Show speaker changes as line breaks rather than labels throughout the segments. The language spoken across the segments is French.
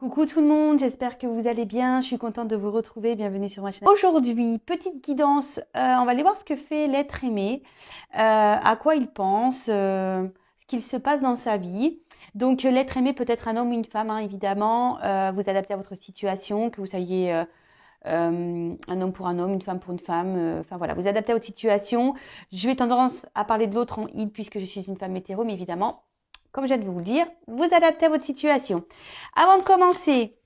Coucou tout le monde, j'espère que vous allez bien. Je suis contente de vous retrouver. Bienvenue sur ma chaîne. Aujourd'hui, petite guidance. On va aller voir ce que fait l'être aimé, à quoi il pense, ce qu'il se passe dans sa vie. Donc, l'être aimé peut être un homme ou une femme, hein, évidemment. Vous adaptez à votre situation, que vous soyez un homme pour un homme, une femme pour une femme. Enfin voilà, vous adaptez à votre situation. Je vais tendance à parler de l'autre en il puisque je suis une femme hétéro, mais évidemment, comme je viens de vous le dire, vous adaptez à votre situation. Avant de commencer,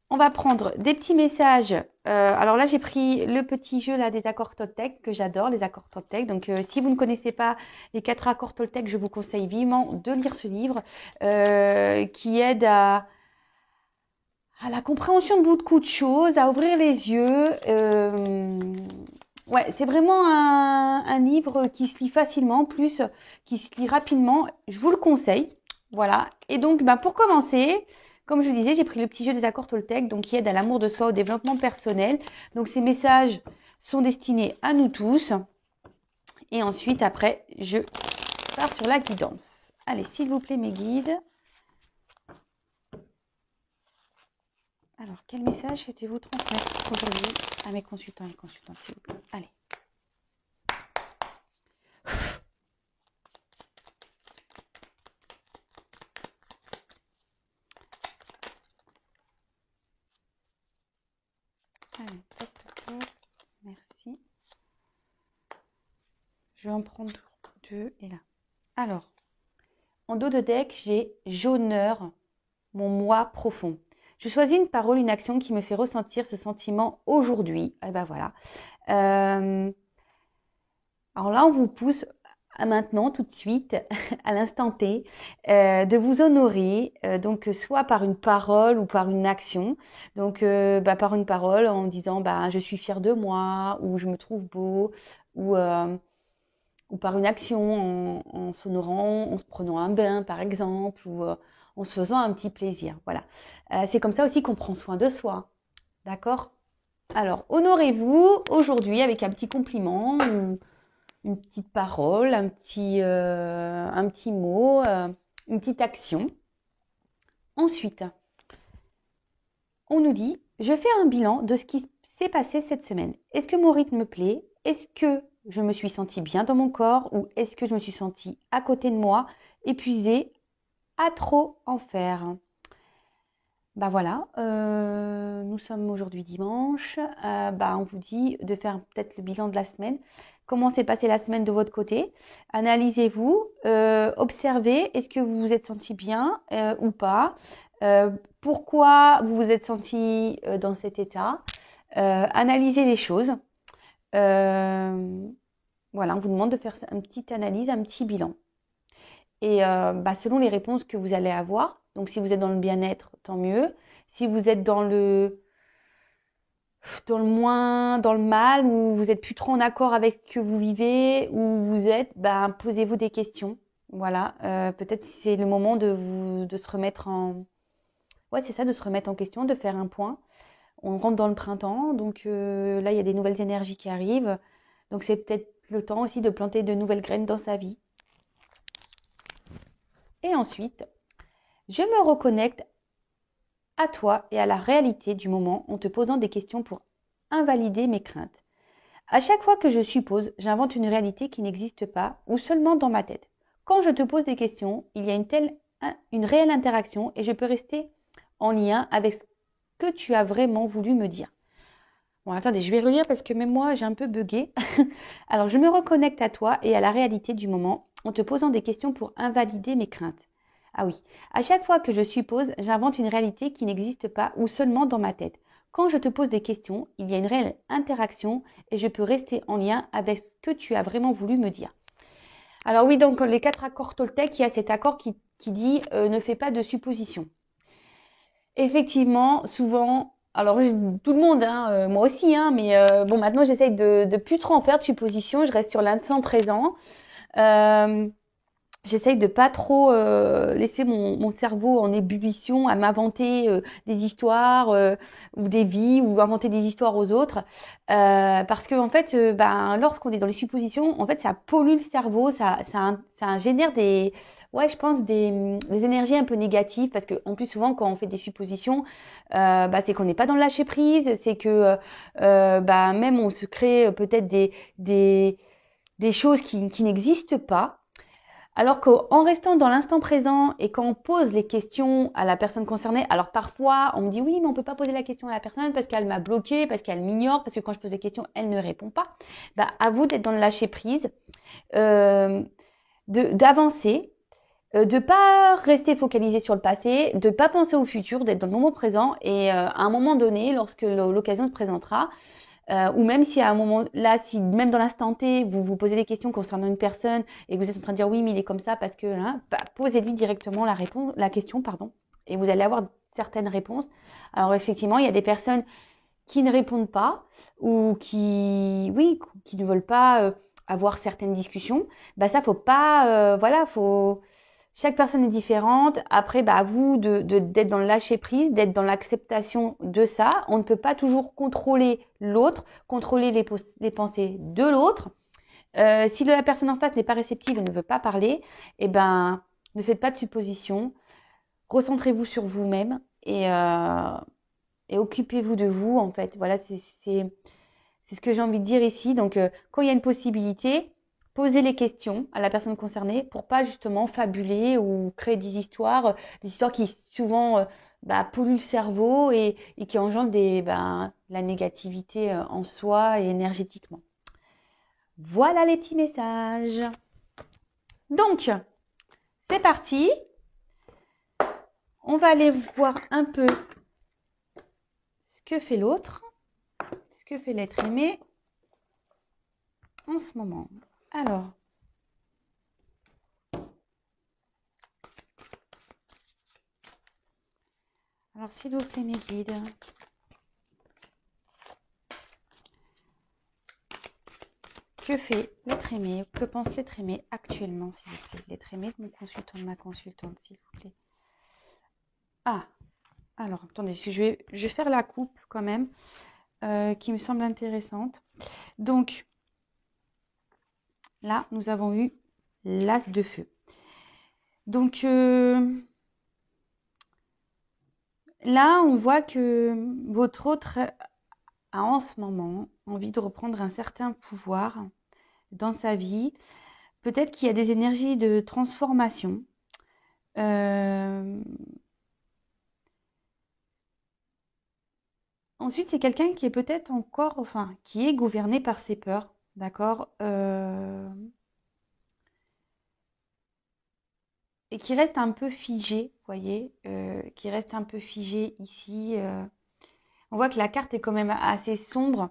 on va prendre des petits messages. Alors là, j'ai pris le petit jeu là des accords Toltec que j'adore, les accords Toltec. Donc, si vous ne connaissez pas les 4 accords Toltec, je vous conseille vivement de lire ce livre qui aide à la compréhension de beaucoup de choses, à ouvrir les yeux. Ouais, c'est vraiment un livre qui se lit facilement, plus qui se lit rapidement. Je vous le conseille. Voilà. Et donc, pour commencer, comme je vous disais, j'ai pris le petit jeu des accords Toltec, donc qui aide à l'amour de soi, au développement personnel. Donc, ces messages sont destinés à nous tous. Et ensuite, après, je pars sur la guidance. Allez, s'il vous plaît, mes guides. Alors, quel message souhaitez-vous transmettre aujourd'hui à mes consultants et consultantes, s'il vous plaît? Allez. Allez, toc, toc, toc. Merci. Je vais en prendre 2 et là. Alors, en dos de deck, j'ai j'honore mon moi profond. Je choisis une parole, une action qui me fait ressentir ce sentiment aujourd'hui. Et ben voilà. Alors là, on vous pousse à maintenant, tout de suite, à l'instant T, de vous honorer, donc soit par une parole ou par une action. Donc, par une parole en disant je suis fière de moi, ou je me trouve beau, ou par une action en s'honorant, en se prenant un bain par exemple, ou en se faisant un petit plaisir. Voilà. C'est comme ça aussi qu'on prend soin de soi. D'accord? Alors, honorez-vous aujourd'hui avec un petit compliment, ou une petite parole, un petit mot, une petite action. Ensuite, on nous dit, je fais un bilan de ce qui s'est passé cette semaine. Est-ce que mon rythme me plaît? Est-ce que je me suis sentie bien dans mon corps ou est-ce que je me suis sentie à côté de moi, épuisée, à trop en faire? Voilà, nous sommes aujourd'hui dimanche. On vous dit de faire peut-être le bilan de la semaine. Comment s'est passée la semaine de votre côté? Analysez-vous, observez, est-ce que vous vous êtes senti bien ou pas? Pourquoi vous vous êtes senti dans cet état? Analysez les choses. Voilà, on vous demande de faire une petite analyse, un petit bilan. Et selon les réponses que vous allez avoir, donc si vous êtes dans le bien-être, tant mieux. Si vous êtes dans le moins, dans le mal, ou vous êtes plus trop en accord avec ce que vous vivez, ou vous êtes, posez-vous des questions. Voilà, peut-être c'est le moment de se remettre en... Ouais, c'est ça, de se remettre en question, de faire un point. On rentre dans le printemps, donc là, il y a des nouvelles énergies qui arrivent. Donc c'est peut-être le temps aussi de planter de nouvelles graines dans sa vie. Et ensuite, je me reconnecte à toi et à la réalité du moment en te posant des questions pour invalider mes craintes. À chaque fois que je suppose, j'invente une réalité qui n'existe pas ou seulement dans ma tête. Quand je te pose des questions, il y a une réelle interaction et je peux rester en lien avec ce que tu as vraiment voulu me dire. Bon, attendez, je vais relire parce que même moi, j'ai un peu bugué. Alors, je me reconnecte à toi et à la réalité du moment en te posant des questions pour invalider mes craintes. Ah oui, à chaque fois que je suppose, j'invente une réalité qui n'existe pas ou seulement dans ma tête. Quand je te pose des questions, il y a une réelle interaction et je peux rester en lien avec ce que tu as vraiment voulu me dire. Alors oui, donc les 4 accords Toltec, il y a cet accord qui dit ne fais pas de suppositions. Effectivement, souvent, alors tout le monde, hein, moi aussi, hein, mais maintenant j'essaye de plus trop en faire de suppositions, je reste sur l'instant présent. J'essaye de pas trop laisser mon cerveau en ébullition à m'inventer des histoires ou des vies ou inventer des histoires aux autres. Parce que en fait, ben, lorsqu'on est dans les suppositions, en fait, ça pollue le cerveau, ça génère des, ouais, je pense des énergies un peu négatives. Parce que en plus souvent, quand on fait des suppositions, bah, c'est qu'on n'est pas dans le lâcher prise, c'est que bah, même on se crée peut-être des choses qui n'existent pas. Alors qu'en restant dans l'instant présent et quand on pose les questions à la personne concernée, alors parfois on me dit oui, mais on peut pas poser la question à la personne parce qu'elle m'a bloqué, parce qu'elle m'ignore, parce que quand je pose des questions, elle ne répond pas. Bah, à vous d'être dans le lâcher prise, euh, d'avancer, de pas rester focalisé sur le passé, de pas penser au futur, d'être dans le moment présent et à un moment donné, lorsque l'occasion se présentera, ou même si à un moment là, si même dans l'instant T, vous vous posez des questions concernant une personne et que vous êtes en train de dire oui, mais il est comme ça parce que, hein, bah, posez-lui directement la question, pardon, et vous allez avoir certaines réponses. Alors effectivement, il y a des personnes qui ne répondent pas ou oui, qui ne veulent pas avoir certaines discussions. Bah ça, faut pas, voilà, faut chaque personne est différente. Après, bah, à vous d'être dans le lâcher prise, d'être dans l'acceptation de ça. On ne peut pas toujours contrôler l'autre, contrôler les pensées de l'autre. Si la personne en face n'est pas réceptive et ne veut pas parler, eh ben, ne faites pas de suppositions. Recentrez-vous sur vous-même et occupez-vous de vous, en fait. Voilà, c'est ce que j'ai envie de dire ici. Donc, quand il y a une possibilité, posez les questions à la personne concernée pour pas justement fabuler ou créer des histoires qui souvent bah, polluent le cerveau et qui engendrent la négativité en soi et énergétiquement. Voilà les petits messages. Donc, c'est parti. On va aller voir un peu ce que fait l'autre, ce que fait l'être aimé en ce moment. Alors, s'il vous plaît, mes guides. Que fait l'être aimé? Que pense l'être aimé actuellement, s'il vous plaît? L'être aimé de mon consultant, de ma consultante, s'il vous plaît. Ah, alors, attendez, je vais faire la coupe quand même, qui me semble intéressante. Donc, là, nous avons eu l'as de feu. Donc, là, on voit que votre autre a en ce moment envie de reprendre un certain pouvoir dans sa vie. Peut-être qu'il y a des énergies de transformation. Ensuite, c'est quelqu'un qui est peut-être encore, enfin, qui est gouverné par ses peurs, d'accord? Et qui reste un peu figé, vous voyez, qui reste un peu figé ici. On voit que la carte est quand même assez sombre.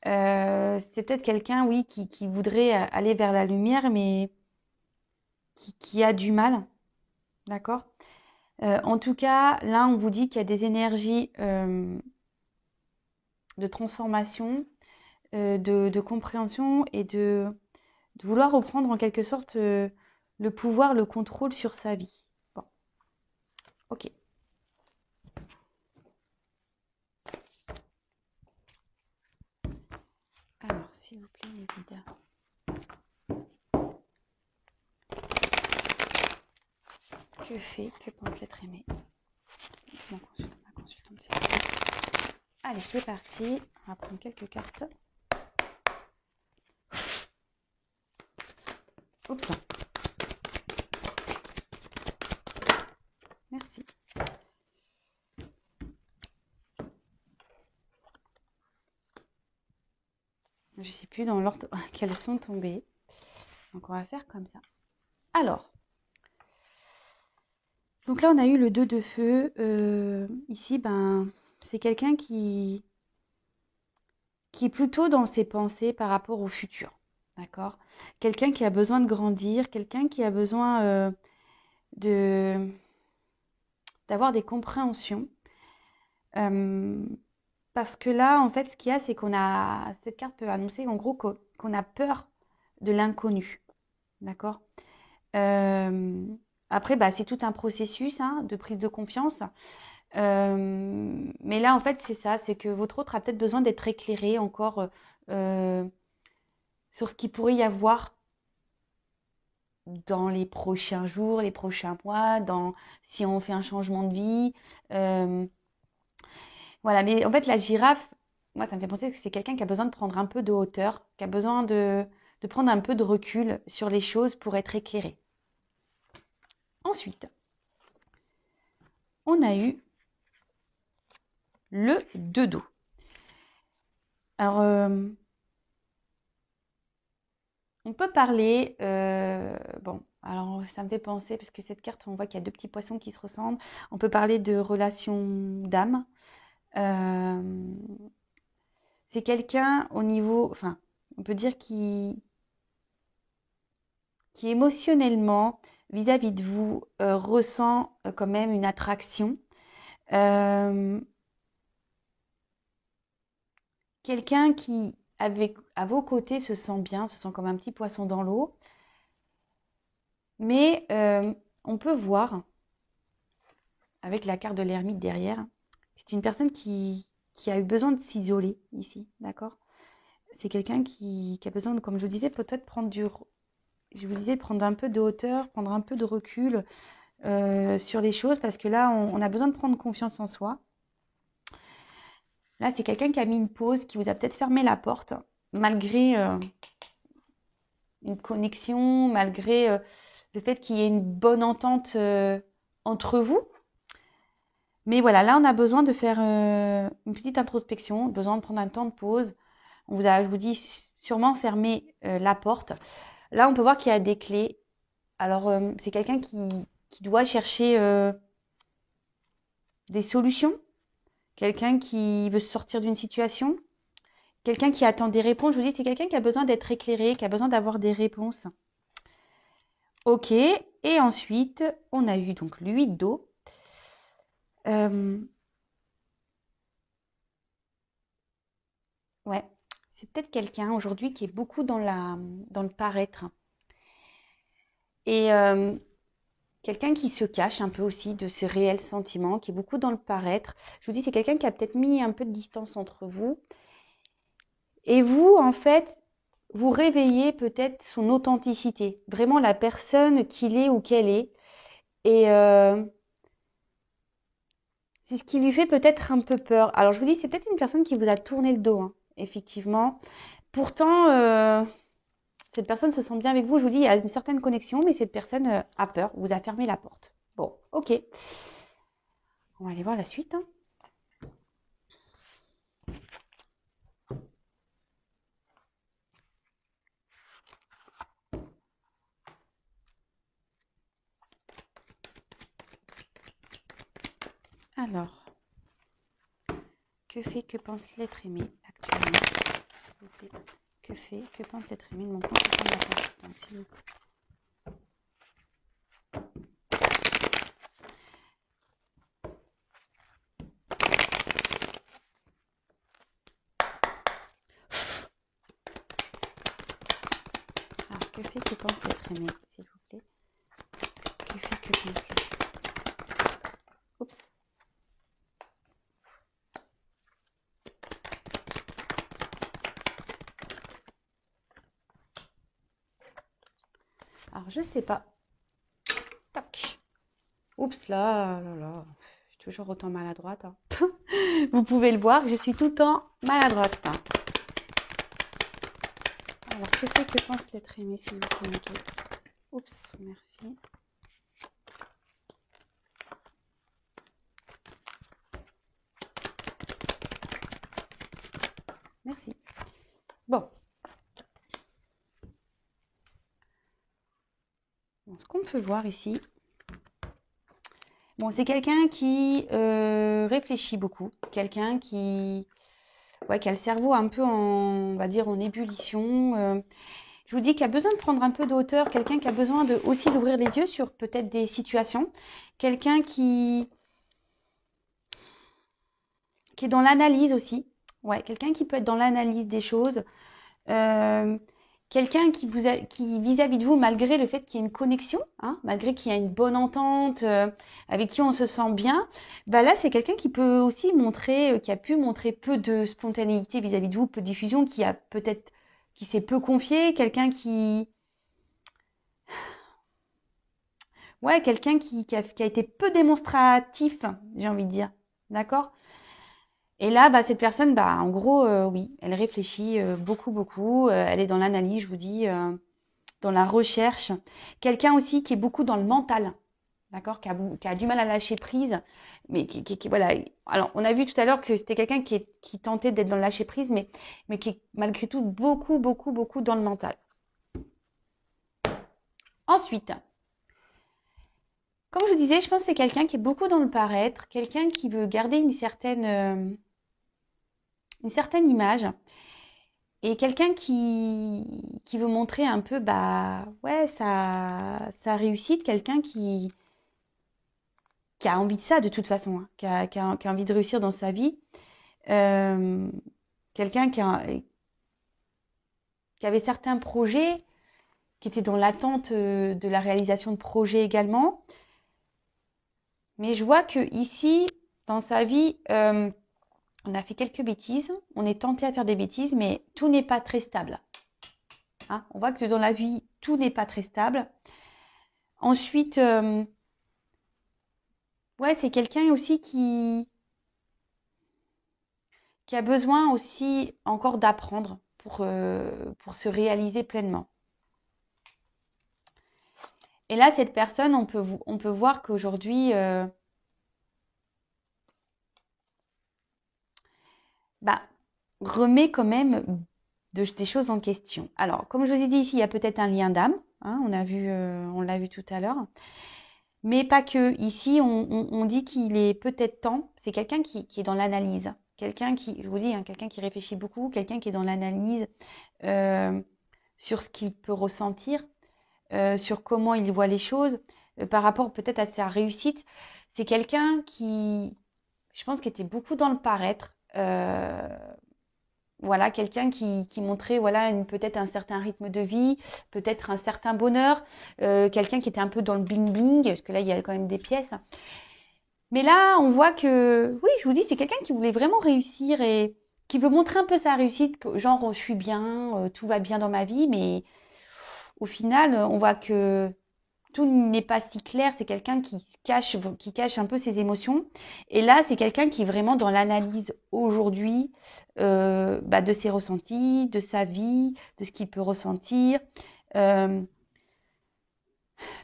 C'est peut-être quelqu'un, oui, qui voudrait aller vers la lumière, mais qui a du mal, d'accord? En tout cas, là, on vous dit qu'il y a des énergies de transformation, de compréhension et de vouloir reprendre en quelque sorte le pouvoir, le contrôle sur sa vie. Bon, ok. Alors, s'il vous plaît, mes guides. Que fait, que pense l'être aimé? Mon consultant, ma consultante, s'il vous plaît. Allez, c'est parti. On va prendre quelques cartes. Oups. Merci. Je ne sais plus dans l'ordre qu'elles sont tombées. Donc, on va faire comme ça. Alors, donc là, on a eu le 2 de feu. Ici, ben, c'est quelqu'un qui est plutôt dans ses pensées par rapport au futur. D'accord? Quelqu'un qui a besoin de grandir, quelqu'un qui a besoin de d'avoir des compréhensions. Euh, Parce que là, en fait, ce qu'il y a, c'est cette carte peut annoncer en gros qu'on a peur de l'inconnu. D'accord? Euh, Après, bah, c'est tout un processus hein, de prise de confiance. Mais là, en fait, c'est ça, c'est que votre autre a peut-être besoin d'être éclairé encore euh, sur ce qu'il pourrait y avoir dans les prochains jours, les prochains mois, si on fait un changement de vie. Euh, voilà, mais en fait, la girafe, moi, ça me fait penser que c'est quelqu'un qui a besoin de prendre un peu de hauteur, qui a besoin de prendre un peu de recul sur les choses pour être éclairé. Ensuite, on a eu le 2 dos. Alors, on peut parler, bon, alors ça me fait penser, parce que cette carte, on voit qu'il y a deux petits poissons qui se ressemblent. On peut parler de relation d'âme. Euh, c'est quelqu'un au niveau, enfin, on peut dire qui émotionnellement, vis-à-vis de vous, ressent quand même une attraction. Euh, Quelqu'un qui, à vos côtés, se sent bien, se sent comme un petit poisson dans l'eau. Mais on peut voir, avec la carte de l'ermite derrière, c'est une personne qui a eu besoin de s'isoler ici, d'accord? C'est quelqu'un qui a besoin, comme je vous disais, peut-être je vous disais, prendre un peu de hauteur, prendre un peu de recul sur les choses, parce que là, on a besoin de prendre confiance en soi. Là, c'est quelqu'un qui a mis une pause, qui vous a peut-être fermé la porte, malgré une connexion, malgré le fait qu'il y ait une bonne entente entre vous. Mais voilà, là, on a besoin de faire une petite introspection, besoin de prendre un temps de pause. Je vous dis, sûrement fermer la porte. Là, on peut voir qu'il y a des clés. Alors, c'est quelqu'un qui doit chercher des solutions, quelqu'un qui veut sortir d'une situation, quelqu'un qui attend des réponses. Je vous dis, c'est quelqu'un qui a besoin d'être éclairé, qui a besoin d'avoir des réponses. Ok, et ensuite, on a eu donc l'huile d'eau. Ouais, c'est peut-être quelqu'un aujourd'hui qui est beaucoup dans le paraître. Et quelqu'un qui se cache un peu aussi de ses réels sentiments, qui est beaucoup dans le paraître. Je vous dis, c'est quelqu'un qui a peut-être mis un peu de distance entre vous. Et vous, en fait, vous réveillez peut-être son authenticité, vraiment la personne qu'il est ou qu'elle est. Et c'est ce qui lui fait peut-être un peu peur. Alors je vous dis, c'est peut-être une personne qui vous a tourné le dos, hein, effectivement. Pourtant, cette personne se sent bien avec vous. Je vous dis, il y a une certaine connexion, mais cette personne a peur, vous a fermé la porte. Bon, ok. On va aller voir la suite, hein. Alors, que pense l'être aimé actuellement, s'il vous plaît? Que pense l'être aimé de mon consultant de la consultante, s'il vous plaît? Alors, que pense l'être aimé, s'il vous plaît? Que pense l'être... Oups. Alors, je sais pas. Tac. Oups, là. Je suis toujours autant maladroite, hein. Vous pouvez le voir, je suis tout le temps maladroite, hein. Alors, que pense l'être aimé, s'il vous plaît, Mickey? Oups, merci. Merci. Bon. Ce qu'on peut voir ici, bon, c'est quelqu'un qui réfléchit beaucoup, quelqu'un qui a le cerveau un peu on va dire, en ébullition. Je vous dis qu'il a besoin de prendre un peu de hauteur, quelqu'un qui a besoin aussi d'ouvrir les yeux sur peut-être des situations, quelqu'un qui est dans l'analyse aussi. Ouais, quelqu'un qui peut être dans l'analyse des choses, euh, quelqu'un qui vis-à-vis de vous, malgré le fait qu'il y ait une connexion, hein, malgré qu'il y a une bonne entente, avec qui on se sent bien, bah là, c'est quelqu'un qui peut aussi montrer, qui a pu montrer peu de spontanéité vis-à-vis de vous, peu de diffusion, qui a peut-être, qui s'est peu confié, quelqu'un qui, ouais, quelqu'un qui a été peu démonstratif, j'ai envie de dire. D'accord? Et là, bah, cette personne, bah, en gros, oui, elle réfléchit beaucoup, beaucoup. Elle est dans l'analyse, je vous dis, dans la recherche. Quelqu'un aussi qui est beaucoup dans le mental, d'accord, qui a du mal à lâcher prise, mais voilà. Alors, on a vu tout à l'heure que c'était quelqu'un qui tentait d'être dans le lâcher prise, mais qui est malgré tout beaucoup, beaucoup, beaucoup dans le mental. Ensuite, comme je vous disais, je pense que c'est quelqu'un qui est beaucoup dans le paraître, quelqu'un qui veut garder une certaine image. Et quelqu'un qui veut montrer un peu bah ouais sa réussite, quelqu'un qui a envie de ça de toute façon, hein, qui a envie de réussir dans sa vie, euh, quelqu'un qui avait certains projets, qui était dans l'attente de la réalisation de projets également. Mais je vois que ici, dans sa vie, on a fait quelques bêtises, on est tenté à faire des bêtises, mais tout n'est pas très stable. Hein, on voit que dans la vie, tout n'est pas très stable. Ensuite, ouais, c'est quelqu'un aussi qui a besoin aussi encore d'apprendre pour se réaliser pleinement. Et là, cette personne, on peut voir qu'aujourd'hui, bah, remet quand même des choses en question. Alors, comme je vous ai dit ici, il y a peut-être un lien d'âme. Hein, on l'a vu tout à l'heure. Mais pas que. Ici, on dit qu'il est peut-être temps. C'est quelqu'un qui est dans l'analyse. Quelqu'un qui, je vous dis, hein, quelqu'un qui réfléchit beaucoup, quelqu'un qui est dans l'analyse euh, sur ce qu'il peut ressentir, sur comment il voit les choses, par rapport peut-être à sa réussite. C'est quelqu'un qui, je pense, qui était beaucoup dans le paraître. Voilà, quelqu'un qui montrait voilà peut-être un certain rythme de vie, peut-être un certain bonheur, quelqu'un qui était un peu dans le bling bling, parce que là il y a quand même des pièces. Mais là, on voit que, oui, je vous dis, c'est quelqu'un qui voulait vraiment réussir et qui veut montrer un peu sa réussite, genre je suis bien, tout va bien dans ma vie, mais au final, on voit que tout n'est pas si clair. C'est quelqu'un qui cache un peu ses émotions. Et là, c'est quelqu'un qui est vraiment dans l'analyse aujourd'hui bah, de ses ressentis, de sa vie, de ce qu'il peut ressentir. Euh,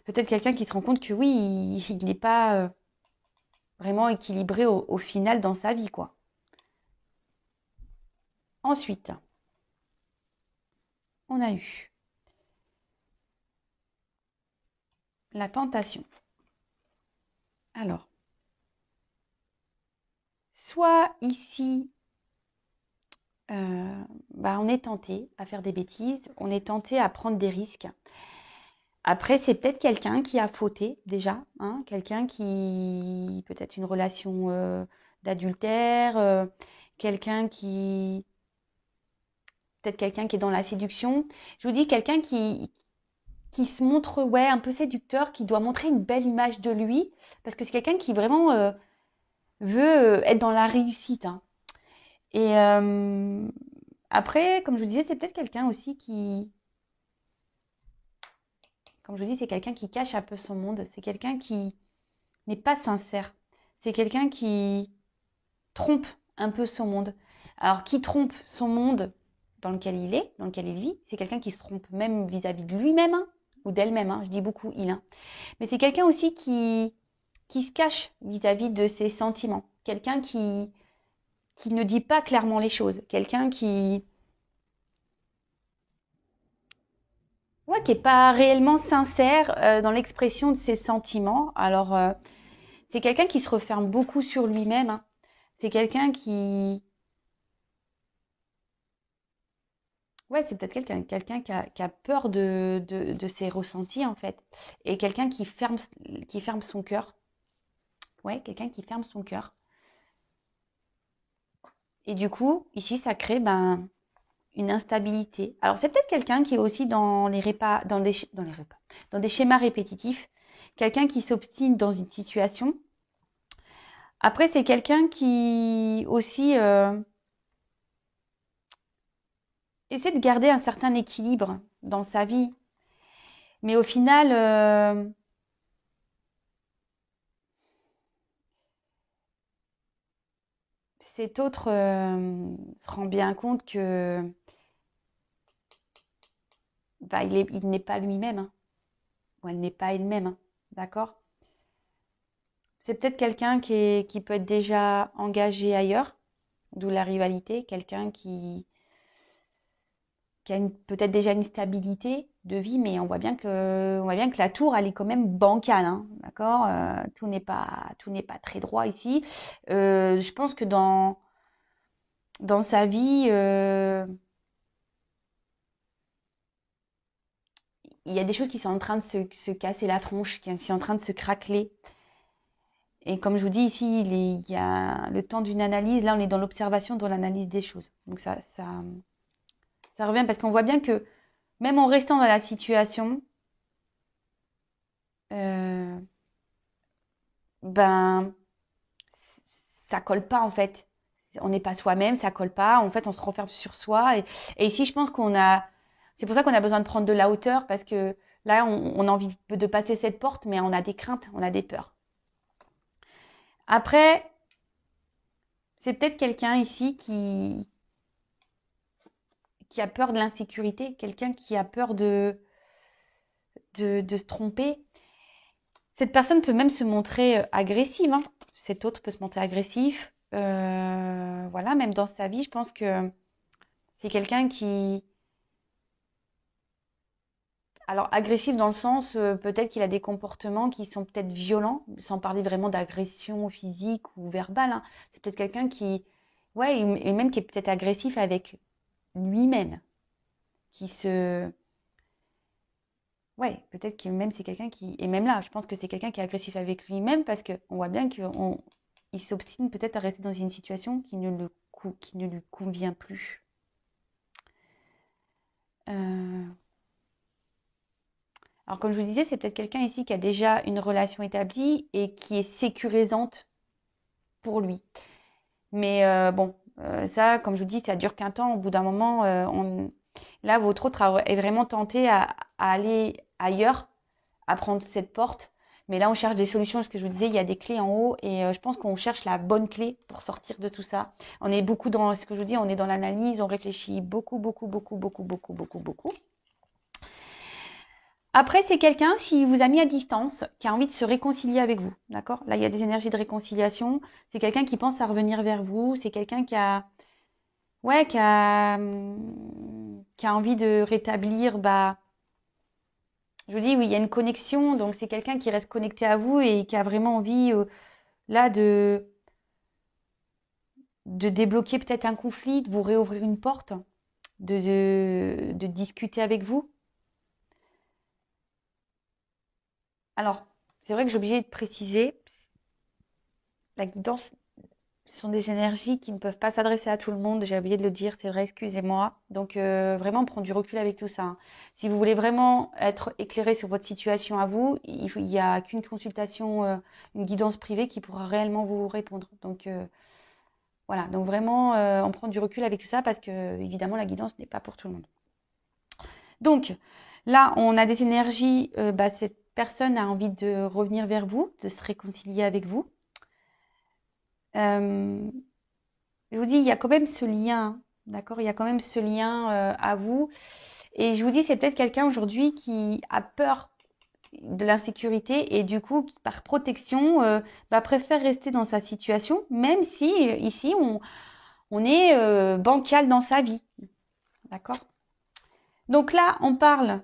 Peut-être quelqu'un qui se rend compte que oui, il n'est pas vraiment équilibré au final dans sa vie, quoi. Ensuite, on a eu la tentation. Alors, soit ici, bah, on est tenté à faire des bêtises, on est tenté à prendre des risques. Après, c'est peut-être quelqu'un qui a fauté déjà, hein, quelqu'un qui peut-être une relation d'adultère, quelqu'un qui peut-être quelqu'un qui est dans la séduction. Je vous dis quelqu'un qui se montre ouais un peu séducteur, qui doit montrer une belle image de lui, parce que c'est quelqu'un qui vraiment veut être dans la réussite. Hein. Et après, comme je vous disais, c'est peut-être quelqu'un aussi comme je vous dis, c'est quelqu'un qui cache un peu son monde. C'est quelqu'un qui n'est pas sincère. C'est quelqu'un qui trompe un peu son monde. Alors, qui trompe son monde dans lequel il est, dans lequel il vit, c'est quelqu'un qui se trompe même vis-à-vis de lui-même hein, ou d'elle-même. Hein, je dis beaucoup il. Hein. Mais c'est quelqu'un aussi qui se cache vis-à-vis de ses sentiments. Quelqu'un qui ne dit pas clairement les choses. Quelqu'un qui ouais, qui n'est pas réellement sincère dans l'expression de ses sentiments. Alors, c'est quelqu'un qui se referme beaucoup sur lui-même. Hein. C'est quelqu'un qui... Ouais, c'est peut-être quelqu'un qui a peur de ses ressentis, en fait. Et quelqu'un qui ferme son cœur. Ouais, quelqu'un qui ferme son cœur. Et du coup, ici, ça crée ben, une instabilité. Alors, c'est peut-être quelqu'un qui est aussi dans les dans des schémas répétitifs, quelqu'un qui s'obstine dans une situation. Après, c'est quelqu'un qui aussi essaie de garder un certain équilibre dans sa vie. Mais au final, cet autre se rend bien compte que bah, il n'est pas lui-même, hein, ou elle n'est pas elle-même, hein, d'accord? C'est peut-être quelqu'un qui peut être déjà engagé ailleurs, d'où la rivalité, quelqu'un qui a peut-être déjà une stabilité de vie, mais on voit bien que la tour, elle est quand même bancale, hein, d'accord? Tout n'est pas très droit ici. Je pense que dans sa vie, il y a des choses qui sont en train de se casser la tronche, qui sont en train de se craqueler. Et comme je vous dis ici, il y a le temps d'une analyse. Là, on est dans l'observation, dans l'analyse des choses. Donc ça revient parce qu'on voit bien que même en restant dans la situation, euh, ben ça colle pas en fait. On n'est pas soi-même, ça colle pas. En fait, on se renferme sur soi. Et ici, je pense c'est pour ça qu'on a besoin de prendre de la hauteur parce que là, on a envie de passer cette porte, mais on a des craintes, on a des peurs. Après, c'est peut-être quelqu'un ici qui a peur de l'insécurité, quelqu'un qui a peur de se tromper. Cette personne peut même se montrer agressive, hein. Cet autre peut se montrer agressif. Voilà, même dans sa vie, je pense que c'est quelqu'un qui... Alors, agressif dans le sens, peut-être qu'il a des comportements qui sont peut-être violents, sans parler vraiment d'agression physique ou verbale, hein. C'est peut-être quelqu'un qui... Ouais, et même qui est peut-être agressif avec lui-même, qui se... Ouais, peut-être que même c'est quelqu'un qui... Et même là, je pense que c'est quelqu'un qui est agressif avec lui-même parce qu'on voit bien qu'il s'obstine peut-être à rester dans une situation qui ne lui convient plus. Euh, Alors, comme je vous disais, c'est peut-être quelqu'un ici qui a déjà une relation établie et qui est sécurisante pour lui. Mais bon, ça, comme je vous dis, ça dure qu'un temps. Au bout d'un moment, là, votre autre est vraiment tenté à aller ailleurs, à prendre cette porte. Mais là, on cherche des solutions. Ce que je vous disais, il y a des clés en haut et je pense qu'on cherche la bonne clé pour sortir de tout ça. On est beaucoup dans ce que je vous dis, on est dans l'analyse, on réfléchit beaucoup, beaucoup, beaucoup, beaucoup, beaucoup, beaucoup, beaucoup. Après, c'est quelqu'un, si vous a mis à distance, qui a envie de se réconcilier avec vous. D'accord? Là, il y a des énergies de réconciliation. C'est quelqu'un qui pense à revenir vers vous. C'est quelqu'un ouais, qui a envie de rétablir, bah, je vous dis, oui, il y a une connexion. Donc, c'est quelqu'un qui reste connecté à vous et qui a vraiment envie, là, de débloquer peut-être un conflit, de vous réouvrir une porte, de discuter avec vous. Alors, c'est vrai que j'ai obligé de préciser, la guidance, ce sont des énergies qui ne peuvent pas s'adresser à tout le monde. J'ai oublié de le dire, c'est vrai, excusez-moi. Donc, vraiment prendre du recul avec tout ça, hein. Si vous voulez vraiment être éclairé sur votre situation à vous, il n'y a qu'une consultation, une guidance privée qui pourra réellement vous répondre. Donc, voilà. Donc, vraiment, on prend du recul avec tout ça parce que, évidemment, la guidance n'est pas pour tout le monde. Donc, là, on a des énergies. Bah, cette personne a envie de revenir vers vous, de se réconcilier avec vous. Euh, Je vous dis, il y a quand même ce lien, d'accord? Il y a quand même ce lien à vous. Et je vous dis, c'est peut-être quelqu'un aujourd'hui qui a peur de l'insécurité et du coup, qui, par protection, bah, préfère rester dans sa situation, même si ici, on est bancal dans sa vie, d'accord? Donc là, on parle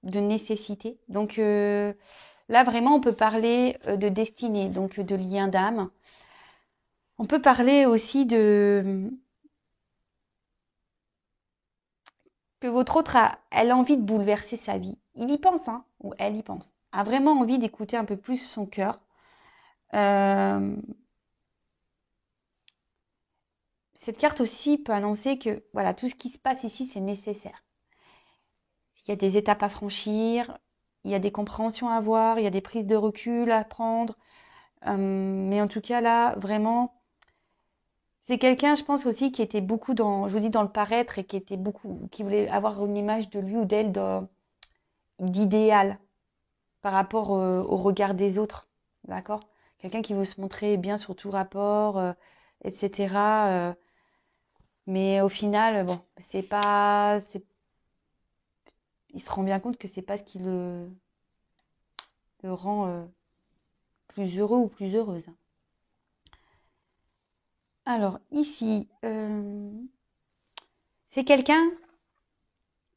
de nécessité. Donc là, vraiment, on peut parler de destinée, donc de lien d'âme. On peut parler aussi que votre autre elle a envie de bouleverser sa vie. Il y pense, hein, ou elle y pense. A vraiment envie d'écouter un peu plus son cœur. Euh, cette carte aussi peut annoncer que voilà, tout ce qui se passe ici, c'est nécessaire. Il y a des étapes à franchir, il y a des compréhensions à avoir, il y a des prises de recul à prendre. Mais en tout cas, là, vraiment, c'est quelqu'un, je pense aussi, qui était beaucoup dans, je vous dis, dans le paraître et qui était beaucoup, qui voulait avoir une image de lui ou d'elle d'idéal par rapport au regard des autres. D'accord? Quelqu'un qui veut se montrer bien sur tout rapport, etc. Mais au final, bon, c'est pas, il se rend bien compte que c'est pas ce qui le rend plus heureux ou plus heureuse. Alors ici, c'est quelqu'un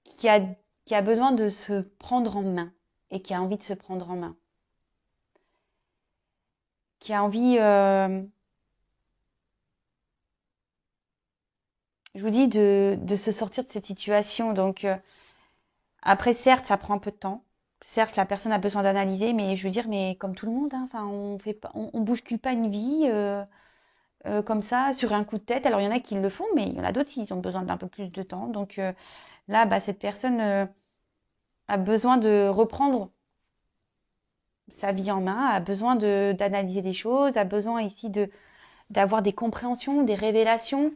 qui a, qui a besoin de se prendre en main et qui a envie de se prendre en main. Qui a envie, je vous dis, de se sortir de cette situation. Donc après, certes, ça prend un peu de temps. Certes, la personne a besoin d'analyser, mais je veux dire, mais comme tout le monde, hein, enfin, on fait pas, on bouscule pas une vie comme ça sur un coup de tête. Alors il y en a qui le font, mais il y en a d'autres qui ont besoin d'un peu plus de temps. Donc là, bah, cette personne a besoin de reprendre sa vie en main, a besoin d'analyser des choses, a besoin ici d'avoir des compréhensions, des révélations,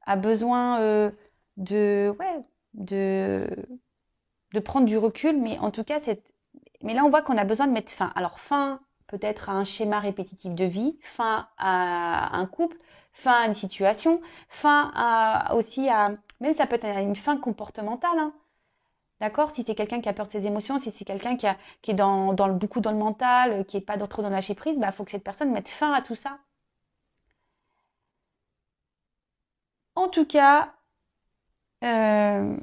a besoin ouais, de, de prendre du recul. Mais en tout cas, mais là, on voit qu'on a besoin de mettre fin. Alors, fin peut-être à un schéma répétitif de vie, fin à un couple, fin à une situation, fin aussi à... Même ça peut être une fin comportementale, hein. D'accord? Si c'est quelqu'un qui a peur de ses émotions, si c'est quelqu'un qui est beaucoup dans le mental, qui n'est pas trop dans le lâcher prise, bah, faut que cette personne mette fin à tout ça. En tout cas, euh,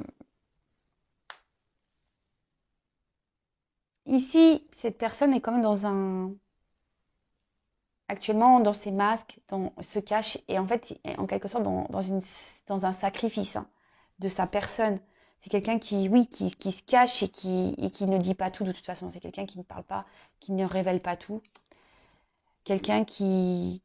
ici, cette personne est quand même actuellement dans ses masques, se cache et en fait, en quelque sorte, dans un sacrifice hein, de sa personne. C'est quelqu'un qui, oui, qui se cache et qui ne dit pas tout de toute façon. C'est quelqu'un qui ne parle pas, qui ne révèle pas tout. Quelqu'un je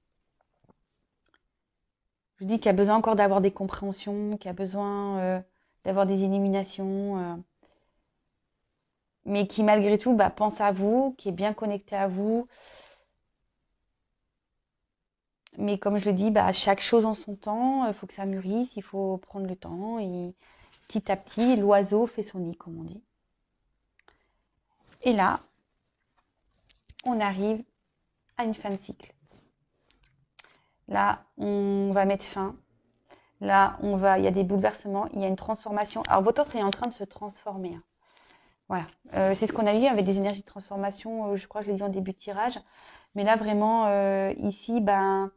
vous dis, qui a besoin encore d'avoir des compréhensions, qui a besoin d'avoir des illuminations, mais qui malgré tout bah, pense à vous, qui est bien connecté à vous. Mais comme je le dis, bah, chaque chose en son temps, il faut que ça mûrisse, il faut prendre le temps. Et petit à petit, l'oiseau fait son nid, comme on dit. Et là, on arrive à une fin de cycle. Là, on va mettre fin. Là, il y a des bouleversements, il y a une transformation. Alors, votre autre est en train de se transformer. Hein. Voilà. C'est ce qu'on a vu avec des énergies de transformation, je crois que je l'ai dit en début de tirage. Mais là, vraiment, ici, ben,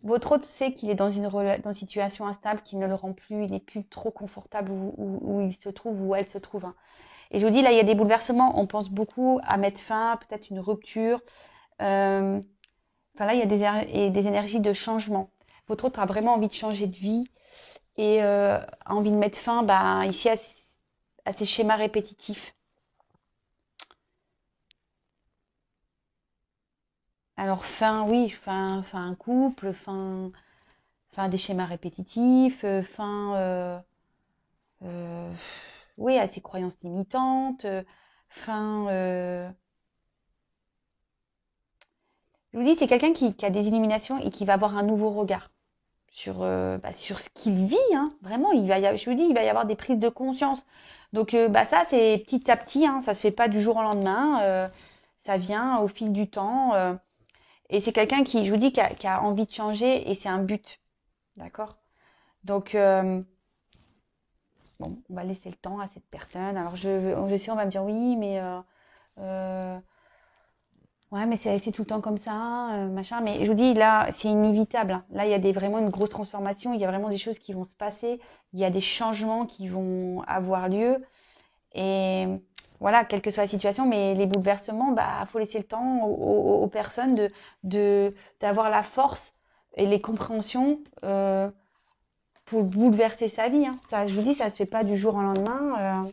votre hôte sait qu'il est dans une situation instable qui ne le rend plus, il n'est plus trop confortable où il se trouve, où elle se trouve. Hein. Et je vous dis, là, il y a des bouleversements. On pense beaucoup à mettre fin, peut-être une rupture. Enfin, là, il y a des énergies de changement. Votre autre a vraiment envie de changer de vie et a envie de mettre fin ben, ici à ces schémas répétitifs. Alors, fin, oui, fin un couple, fin des schémas répétitifs, fin, euh, oui, à ses croyances limitantes, fin, je vous dis, c'est quelqu'un qui a des illuminations et qui va avoir un nouveau regard sur ce qu'il vit. Hein. Vraiment, je vous dis, il va y avoir des prises de conscience. Donc, bah, ça, c'est petit à petit. Hein, ça se fait pas du jour au lendemain. Ça vient au fil du temps. Et c'est quelqu'un qui, je vous dis, qui a envie de changer et c'est un but. D'accord? Donc, bon, on va laisser le temps à cette personne. Alors, je sais, on va me dire oui, mais euh, ouais, mais c'est tout le temps comme ça, machin. Mais je vous dis, là, c'est inévitable. Hein. Là, il y a vraiment une grosse transformation. Il y a vraiment des choses qui vont se passer. Il y a des changements qui vont avoir lieu. Et voilà, quelle que soit la situation, mais les bouleversements, bah, faut laisser le temps aux personnes d'avoir la force et les compréhensions pour bouleverser sa vie. Hein. Ça, je vous dis, ça se fait pas du jour au lendemain.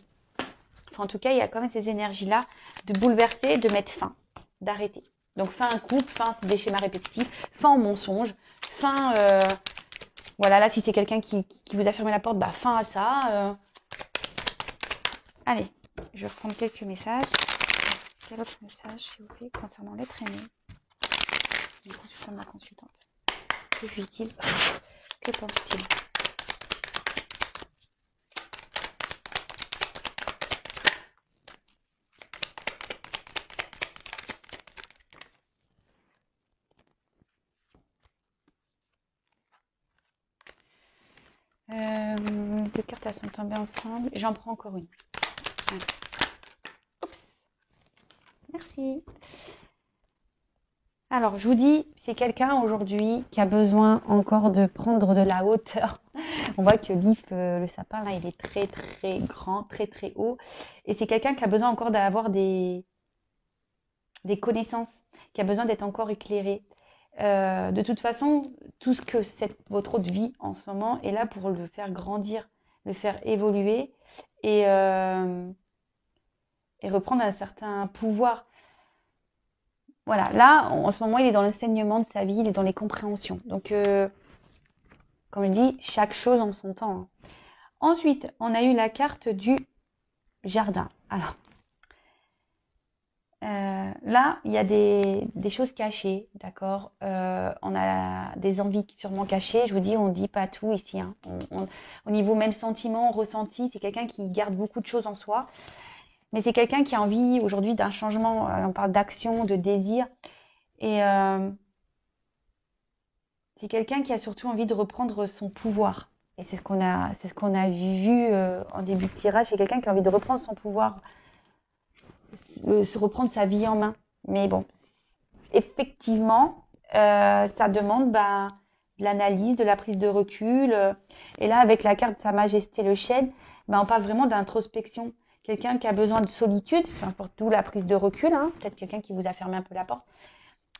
Enfin, en tout cas, il y a quand même ces énergies-là de bouleverser, de mettre fin, d'arrêter. Donc fin un couple, fin des schémas répétitifs, fin au mensonge, fin voilà, là si c'est quelqu'un qui vous a fermé la porte, bah fin à ça. Allez, je vais reprendre quelques messages. Quel autre message s'il vous plaît concernant l'être aimé? Du consultant de ma consultante. Que vit-il? Que pense-t-il? Deux cartes elles sont tombées ensemble. J'en prends encore une. Oups. Merci. Alors, je vous dis, c'est quelqu'un aujourd'hui qui a besoin encore de prendre de la hauteur. On voit que l'if, le sapin, là, il est très, très grand, très, très haut. Et c'est quelqu'un qui a besoin encore d'avoir des connaissances, qui a besoin d'être encore éclairé. De toute façon, tout ce que votre autre vie en ce moment est là pour le faire grandir, le faire évoluer et reprendre un certain pouvoir. Voilà, là, en ce moment, il est dans l'enseignement de sa vie, il est dans les compréhensions. Donc, comme je dis, chaque chose en son temps. Hein. Ensuite, on a eu la carte du jardin. Alors, là, il y a des choses cachées, d'accord. On a des envies sûrement cachées. Je vous dis, on ne dit pas tout ici. Hein. Au niveau même sentiment, ressenti, c'est quelqu'un qui garde beaucoup de choses en soi. Mais c'est quelqu'un qui a envie aujourd'hui d'un changement. On parle d'action, de désir. Et c'est quelqu'un qui a surtout envie de reprendre son pouvoir. Et c'est ce qu'on a vu en début de tirage. C'est quelqu'un qui a envie de reprendre son pouvoir, se reprendre sa vie en main. Mais bon, effectivement, ça demande de l'analyse, de la prise de recul. Et là, avec la carte Sa Majesté le chêne, on parle vraiment d'introspection. Quelqu'un qui a besoin de solitude, peu importe d'où la prise de recul, hein, peut-être quelqu'un qui vous a fermé un peu la porte,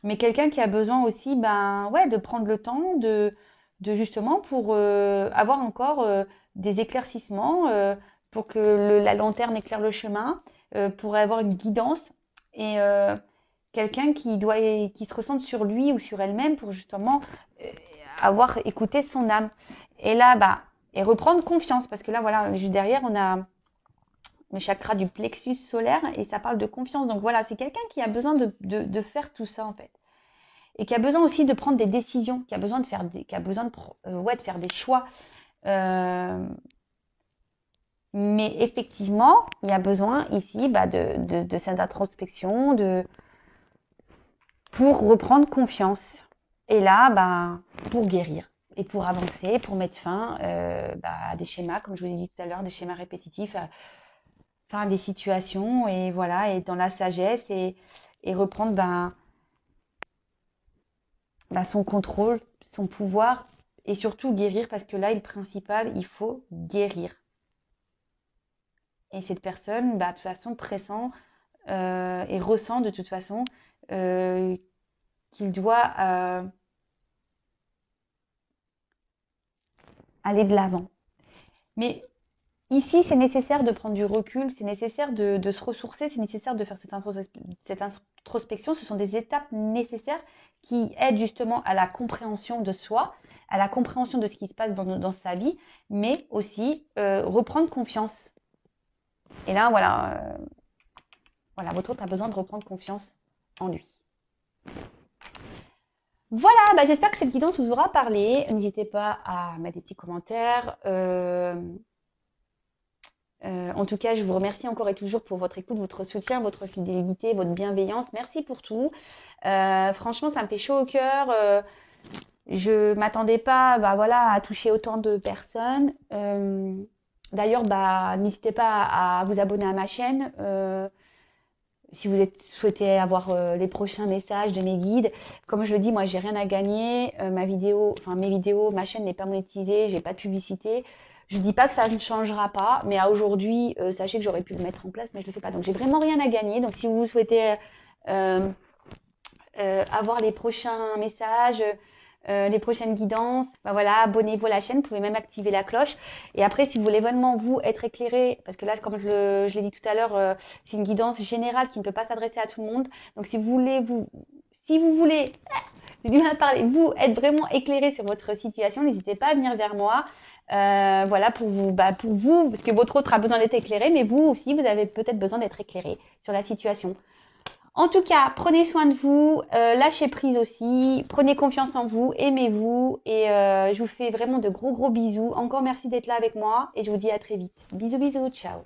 mais quelqu'un qui a besoin aussi de prendre le temps de justement pour avoir encore des éclaircissements, pour que la lanterne éclaire le chemin, pour avoir une guidance et quelqu'un qui se ressente sur lui ou sur elle-même pour justement avoir écouté son âme. Et là, et reprendre confiance, parce que là, voilà, juste derrière, on a le chakra du plexus solaire et ça parle de confiance. Donc voilà, c'est quelqu'un qui a besoin de faire tout ça en fait. Et qui a besoin aussi de prendre des décisions, qui a besoin de faire de faire des choix. Mais effectivement, il y a besoin ici de cette introspection, pour reprendre confiance. Et là, pour guérir et pour avancer, pour mettre fin à des schémas, comme je vous ai dit tout à l'heure, des schémas répétitifs, à des situations et voilà, et dans la sagesse et reprendre son contrôle, son pouvoir et surtout guérir parce que là, le principal, il faut guérir. Et cette personne, de toute façon, pressent et ressent de toute façon qu'il doit aller de l'avant. Mais ici, c'est nécessaire de prendre du recul, c'est nécessaire de se ressourcer, c'est nécessaire de faire cette introspection. Ce sont des étapes nécessaires qui aident justement à la compréhension de soi, à la compréhension de ce qui se passe dans sa vie, mais aussi reprendre confiance. Et là, voilà, votre autre a besoin de reprendre confiance en lui. Voilà, j'espère que cette guidance vous aura parlé. N'hésitez pas à mettre des petits commentaires. En tout cas, je vous remercie encore et toujours pour votre écoute, votre soutien, votre fidélité, votre bienveillance. Merci pour tout. Franchement, ça me fait chaud au cœur. Je m'attendais pas à toucher autant de personnes. D'ailleurs, n'hésitez pas à vous abonner à ma chaîne. Si vous souhaitez avoir les prochains messages de mes guides. Comme je le dis, moi, j'ai rien à gagner. Mes vidéos, ma chaîne n'est pas monétisée, j'ai pas de publicité. Je dis pas que ça ne changera pas, mais à aujourd'hui, sachez que j'aurais pu le mettre en place, mais je le fais pas. Donc, j'ai vraiment rien à gagner. Donc, si vous souhaitez avoir les prochains messages, les prochaines guidances, abonnez-vous à la chaîne. Vous pouvez même activer la cloche. Et après, si vous voulez vraiment vous être éclairé, parce que là, comme je l'ai dit tout à l'heure, c'est une guidance générale qui ne peut pas s'adresser à tout le monde. Donc, si vous voulez Si vous voulez, j'ai du mal à parler, vous être vraiment éclairé sur votre situation, n'hésitez pas à venir vers moi. Voilà, pour vous, parce que votre autre a besoin d'être éclairé, mais vous aussi, vous avez peut-être besoin d'être éclairé sur la situation. En tout cas, prenez soin de vous, lâchez prise aussi, prenez confiance en vous, aimez-vous et je vous fais vraiment de gros bisous. Encore merci d'être là avec moi et je vous dis à très vite. Bisous, ciao.